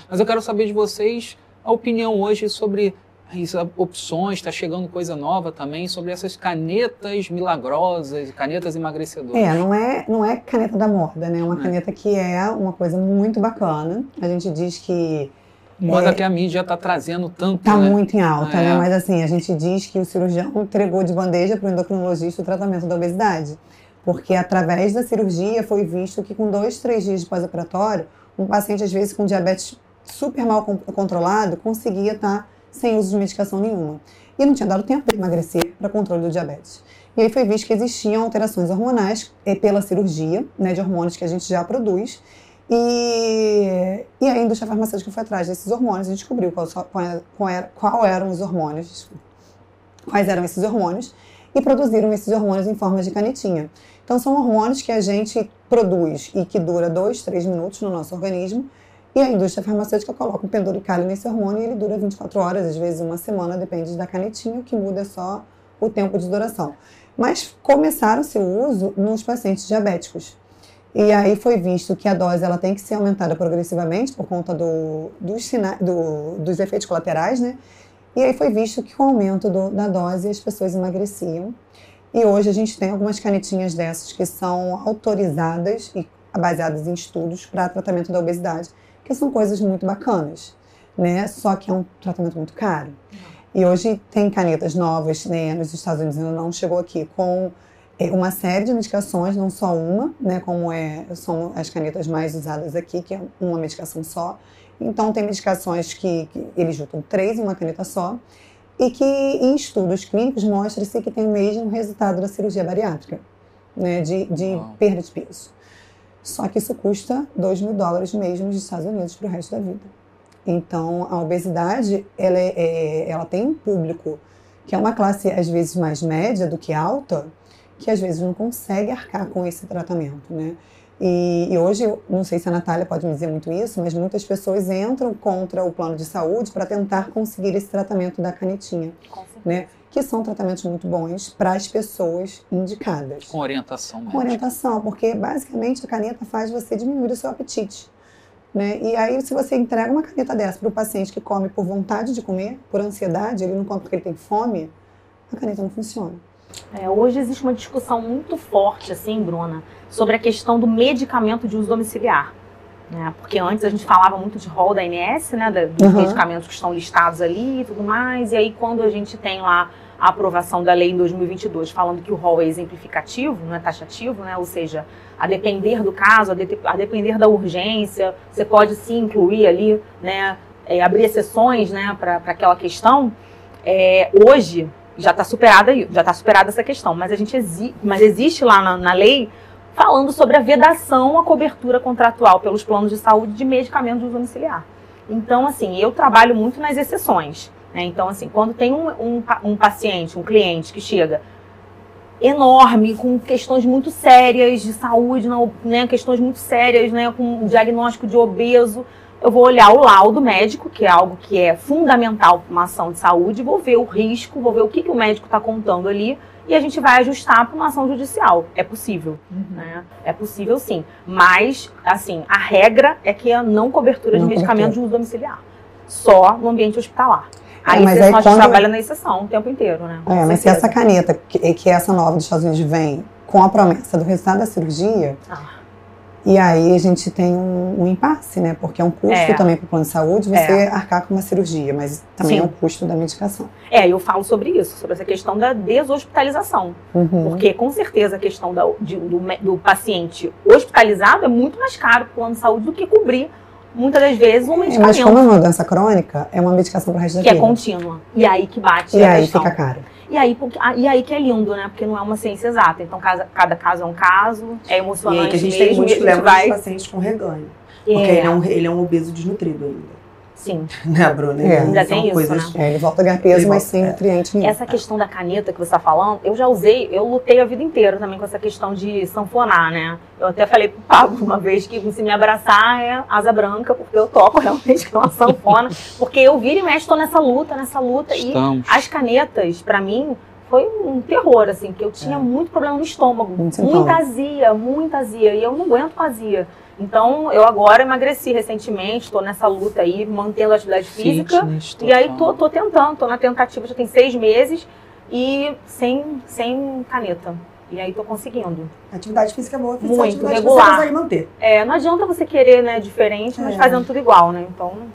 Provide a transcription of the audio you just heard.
Mas eu quero saber de vocês a opinião hoje sobre isso, opções, está chegando coisa nova também, sobre essas canetas milagrosas, canetas emagrecedoras. Não é caneta da moda, né? É uma caneta que é uma coisa muito bacana. A gente diz que... Moda que a mídia está trazendo tanto, Está né? muito em alta, né? Mas assim, a gente diz que o cirurgião entregou de bandeja para o endocrinologista o tratamento da obesidade. Porque através da cirurgia foi visto que com 2, 3 dias de pós-operatório, um paciente, às vezes, com diabetes super mal controlado, conseguia estar sem uso de medicação nenhuma. E não tinha dado tempo de emagrecer para controle do diabetes. E aí foi visto que existiam alterações hormonais pela cirurgia, né, de hormônios que a gente já produz. E a indústria farmacêutica foi atrás desses hormônios e descobriu quais eram esses hormônios e produziram esses hormônios em forma de canetinha. Então são hormônios que a gente produz e que dura 2, 3 minutos no nosso organismo. E a indústria farmacêutica coloca um penduricalho nesse hormônio e ele dura 24 horas, às vezes uma semana, depende da canetinha, o que muda é só o tempo de duração. Mas começaram seu uso nos pacientes diabéticos. E aí foi visto que a dose ela tem que ser aumentada progressivamente por conta dos efeitos colaterais, né? E aí foi visto que com o aumento da dose as pessoas emagreciam. E hoje a gente tem algumas canetinhas dessas que são autorizadas e baseadas em estudos para tratamento da obesidade, que são coisas muito bacanas, né? Só que é um tratamento muito caro. E hoje tem canetas novas, né? Nos Estados Unidos ainda não chegou aqui, com uma série de medicações, não só uma, né? Como são as canetas mais usadas aqui, que é uma medicação só. Então tem medicações que eles juntam 3 em uma caneta só, e que em estudos clínicos mostra-se que tem o mesmo resultado da cirurgia bariátrica, né? De perda de peso. Só que isso custa $2.000 mesmo nos Estados Unidos para o resto da vida. Então, a obesidade, ela tem um público que é uma classe, às vezes, mais média do que alta, que às vezes não consegue arcar com esse tratamento, né? E hoje, não sei se a Natália pode me dizer muito isso, mas muitas pessoas entram contra o plano de saúde para tentar conseguir esse tratamento da canetinha, né? Que são tratamentos muito bons para as pessoas indicadas. Com orientação médica. Com orientação, porque basicamente a caneta faz você diminuir o seu apetite, né? E aí, se você entrega uma caneta dessa para o paciente que come por vontade de comer, por ansiedade, ele não come porque ele tem fome, a caneta não funciona. Hoje existe uma discussão muito forte, assim, Bruna, sobre a questão do medicamento de uso domiciliar. Né? Porque antes a gente falava muito de rol da ANS, né, dos medicamentos que estão listados ali e tudo mais, e aí quando a gente tem lá a aprovação da lei em 2022 falando que o rol é exemplificativo, não é taxativo, né? Ou seja, a depender do caso, a depender da urgência, você pode sim incluir ali, né, abrir exceções, né, para aquela questão. Hoje já está superada essa questão, mas existe lá na lei falando sobre a vedação à cobertura contratual pelos planos de saúde de medicamentos de uso domiciliar. Então, assim, eu trabalho muito nas exceções. Né? Então, assim, quando tem um paciente, um cliente que chega enorme, com questões muito sérias de saúde, né? Questões muito sérias, né? Com um diagnóstico de obeso, eu vou olhar o laudo médico, que é algo que é fundamental para uma ação de saúde, vou ver o risco, vou ver o que o médico está contando ali, e a gente vai ajustar para uma ação judicial. É possível, né? É possível sim. Mas, assim, a regra é que a não cobertura de medicamentos de uso domiciliar. Só no ambiente hospitalar. Aí a gente trabalha na exceção o tempo inteiro, né? Mas se essa caneta, que é essa nova dos Estados Unidos, vem com a promessa do resultado da cirurgia, e aí a gente tem um impasse, né? Porque é um custo também para o plano de saúde você arcar com uma cirurgia, mas também é um custo da medicação. Eu falo sobre isso, sobre essa questão da deshospitalização. Porque com certeza a questão do paciente hospitalizado é muito mais caro para o plano de saúde do que cobrir, muitas das vezes, um medicamento. Mas como é uma doença crônica, é uma medicação para o resto da vida. Que é contínua. E aí que bate a questão. Fica caro. E aí que é lindo, né? Porque não é uma ciência exata. Então, cada caso é um caso, é emocionante. E aí que a gente tem muitos problemas dos pacientes com reganho. Porque ele é um obeso desnutrido ainda. Sim. Né, Bruna? Ainda tem isso, né? Ele volta a ganhar peso, mas sem nutriente nenhum. Essa questão da caneta que você está falando, eu lutei a vida inteira também com essa questão de sanfonar, né? Eu até falei pro Pablo uma vez que se me abraçar é asa branca, porque eu toco realmente com uma sanfona. Porque eu viro e mexo, estou nessa luta. Estamos. E as canetas, para mim, foi um terror, assim, porque eu tinha muito problema no estômago. Muita azia. E eu não aguento com azia. Então, eu agora emagreci recentemente, estou nessa luta aí, mantendo a atividade física. Fitness, E aí tô tentando, tô na tentativa, já tem 6 meses e sem caneta. E aí tô conseguindo. Atividade física é boa, muito atividade regular. você consegue manter. Não adianta você querer, né, diferente, mas fazendo tudo igual, né? Então